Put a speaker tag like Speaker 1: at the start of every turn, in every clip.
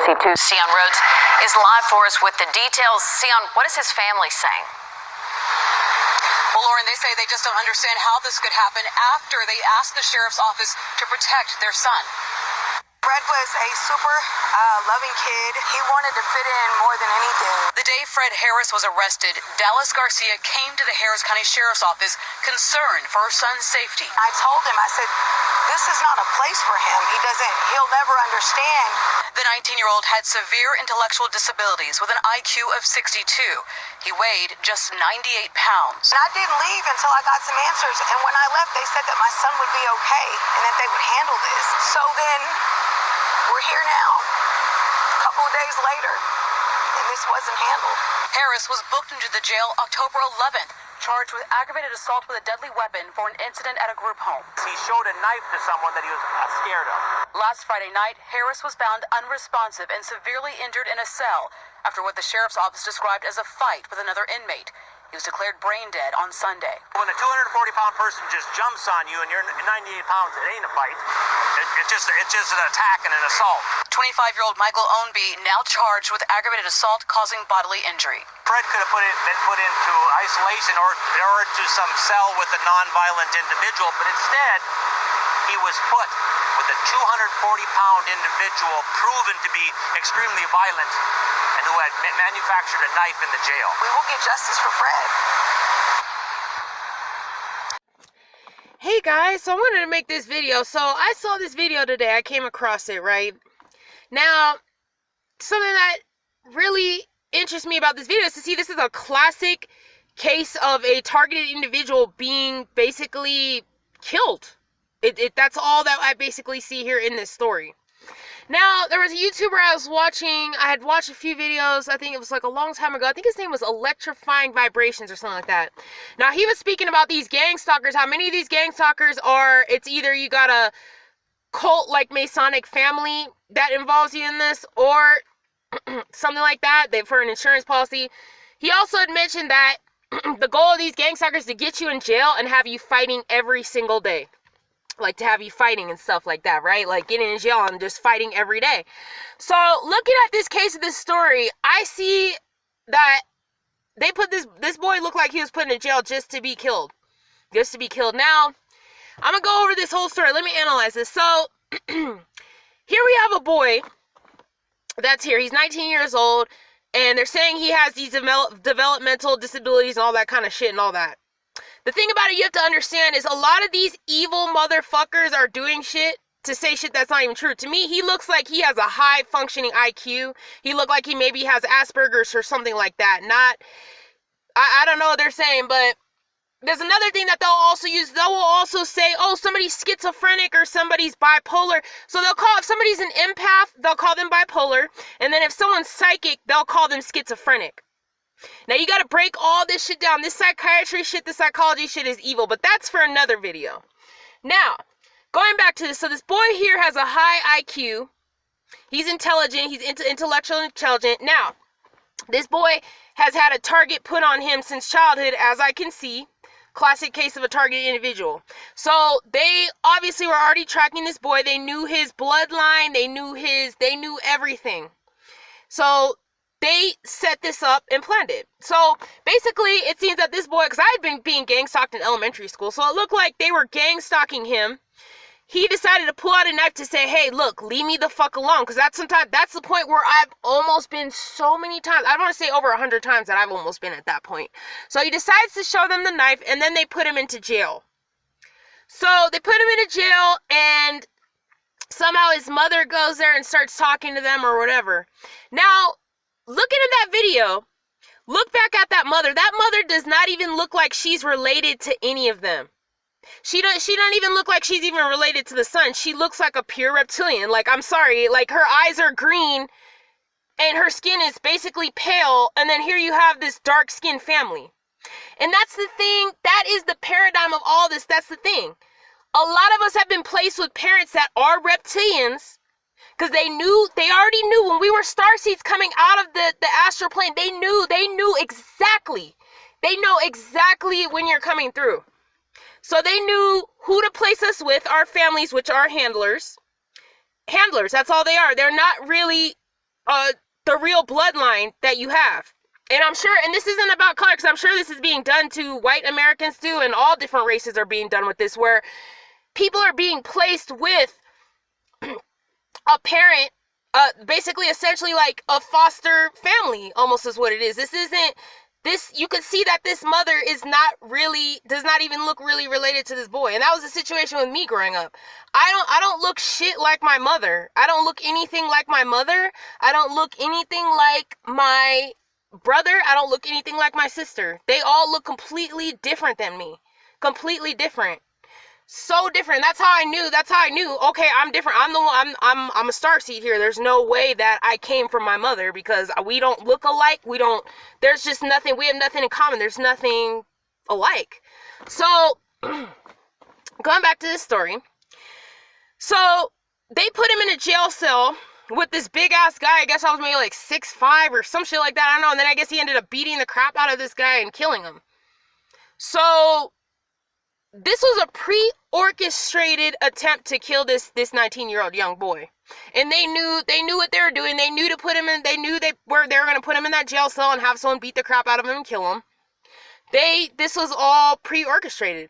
Speaker 1: C2. Sion Rhodes is live for us with the details. Sion, what is his family saying?
Speaker 2: Well, Lauren, they say they just don't understand how this could happen after they asked the sheriff's office to protect their son.
Speaker 3: Fred was a super loving kid. He wanted to fit in more than anything.
Speaker 2: The day Fred Harris was arrested, Dallas Garcia came to the Harris County Sheriff's Office concerned for her son's safety.
Speaker 3: I told him, I said, this is not a place for him. He'll never understand.
Speaker 2: The 19-year-old had severe intellectual disabilities with an IQ of 62. He weighed just 98 pounds.
Speaker 3: And I didn't leave until I got some answers. And when I left, they said that my son would be okay and that they would handle this. So then we're here now, a couple of days later, and this wasn't handled.
Speaker 2: Harris was booked into the jail October 11th, charged with aggravated assault with a deadly weapon for an incident at a group home.
Speaker 4: He showed a knife to someone that he was scared of.
Speaker 2: Last Friday night, Harris was found unresponsive and severely injured in a cell after what the sheriff's office described as a fight with another inmate. He was declared brain dead on Sunday.
Speaker 4: When a 240-pound person just jumps on you and you're 98 pounds, it ain't a fight. It's just an attack and an assault.
Speaker 2: 25-year-old Michael Ownby now charged with aggravated assault causing bodily injury.
Speaker 4: Fred could have been put into isolation or to some cell with a non-violent individual, but instead he was put with a 240-pound individual proven to be extremely violent and who had manufactured a knife in the jail.
Speaker 3: We will get justice for Fred.
Speaker 5: Hey guys, so I wanted to make this video. So I saw this video today. I came across it, right? Now, something that really interests me about this video is to see this is a classic case of a targeted individual being basically killed. That's all that I basically see here in this story. Now, there was a YouTuber I was watching. I had watched a few videos. I think it was like a long time ago. I think his name was Electrifying Vibrations or something like that. Now, he was speaking about these gang stalkers. How many of these gang stalkers are, it's either you got a cult like Masonic family that involves you in this or something like that for an insurance policy. He also had mentioned that the goal of these gang stalkers is to get you in jail and have you fighting every single day. Like to have you fighting and stuff like that, right? Like getting in jail and just fighting every day. So looking at this case of this story, I see that they put this boy looked like he was put in jail just to be killed. Just to be killed. Now, I'm going to go over this whole story. Let me analyze this. So here we have a boy that's here. He's 19 years old and they're saying he has these developmental disabilities and all that kind of shit and all that. The thing about it you have to understand is a lot of these evil motherfuckers are doing shit to say shit that's not even true. To me, he looks like he has a high functioning IQ. He looked like he maybe has Asperger's or something like that. I don't know what they're saying, but there's another thing that they'll also use. They will also say, oh, somebody's schizophrenic or somebody's bipolar. So they'll call, if somebody's an empath, they'll call them bipolar. And then if someone's psychic, they'll call them schizophrenic. Now, you got to break all this shit down. This psychiatry shit, the psychology shit is evil, but that's for another video. Now, going back to this. So this boy here has a high IQ. He's intelligent. He's intellectually intelligent. Now, this boy has had a target put on him since childhood, as I can see. Classic case of a targeted individual. So they obviously were already tracking this boy. They knew his bloodline. They knew everything. So they set this up and planned it. So basically, it seems that this boy, because I had been being gang stalked in elementary school, so it looked like they were gang stalking him. He decided to pull out a knife to say, hey, look, leave me the fuck alone. Because that's the point where I've almost been so many times. I don't want to say over 100 times that I've almost been at that point. So he decides to show them the knife, and then they put him into jail. So they put him into jail, and somehow his mother goes there and starts talking to them or whatever. Now, looking at that video, look back at that mother. That mother does not even look like she's related to any of them. She don't even look like she's even related to the son. She looks like a pure reptilian. Like, I'm sorry, like her eyes are green and her skin is basically pale. And then here you have this dark skinned family. And that's the thing. That is the paradigm of all this. That's the thing. A lot of us have been placed with parents that are reptilians. Because they already knew when we were starseeds coming out of the astral plane, they knew exactly. They know exactly when you're coming through. So they knew who to place us with, our families, which are handlers. Handlers, that's all they are. They're not really the real bloodline that you have. And I'm sure, and this isn't about color, because I'm sure this is being done to white Americans too, and all different races are being done with this, where people are being placed with a parent, basically, essentially like a foster family, almost is what it is. You could see that this mother does not even look really related to this boy. And that was the situation with me growing up. I don't look shit like my mother. I don't look anything like my mother. I don't look anything like my brother. I don't look anything like my sister. They all look completely different than me. Completely different. So different. That's how I knew, okay, I'm different. I'm the one, I'm a starseed here. There's no way that I came from my mother, because we don't look alike. There's just nothing, we have nothing in common. There's nothing alike. So, going back to this story. So, they put him in a jail cell with this big ass guy. I guess I was maybe like 6'5" or some shit like that. I don't know. And then I guess he ended up beating the crap out of this guy and killing him. So, this was a pre-orchestrated attempt to kill this 19-year-old young boy. And they knew what they were doing. They knew to put him in, they were going to put him in that jail cell and have someone beat the crap out of him and kill him. This was all pre-orchestrated.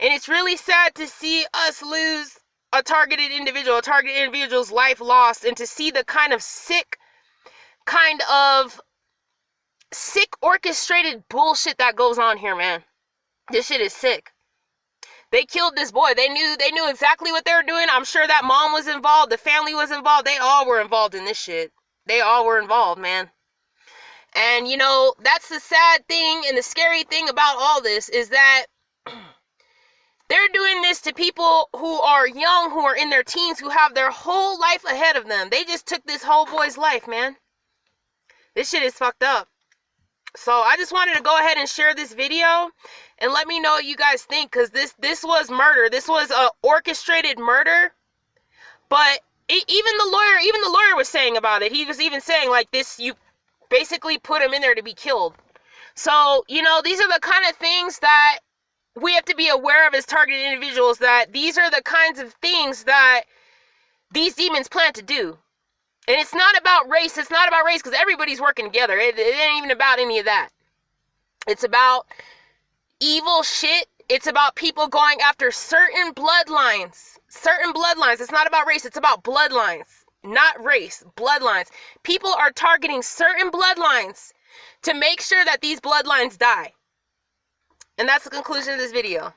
Speaker 5: And it's really sad to see us lose a targeted individual's life lost, and to see the kind of sick orchestrated bullshit that goes on here, man. This shit is sick. They killed this boy. They knew exactly what they were doing. I'm sure that mom was involved. The family was involved. They all were involved in this shit. They all were involved, man. And, that's the sad thing and the scary thing about all this, is that they're doing this to people who are young, who are in their teens, who have their whole life ahead of them. They just took this whole boy's life, man. This shit is fucked up. So I just wanted to go ahead and share this video and let me know what you guys think, because this was murder. This was a orchestrated murder. But even the lawyer was saying about it. He was even saying, like, this, you basically put him in there to be killed. So, these are the kind of things that we have to be aware of as targeted individuals, that these are the kinds of things that these demons plan to do. And it's not about race. It's not about race, because everybody's working together. It ain't even about any of that. It's about evil shit. It's about people going after certain bloodlines. Certain bloodlines. It's not about race. It's about bloodlines. Not race. Bloodlines. People are targeting certain bloodlines to make sure that these bloodlines die. And that's the conclusion of this video.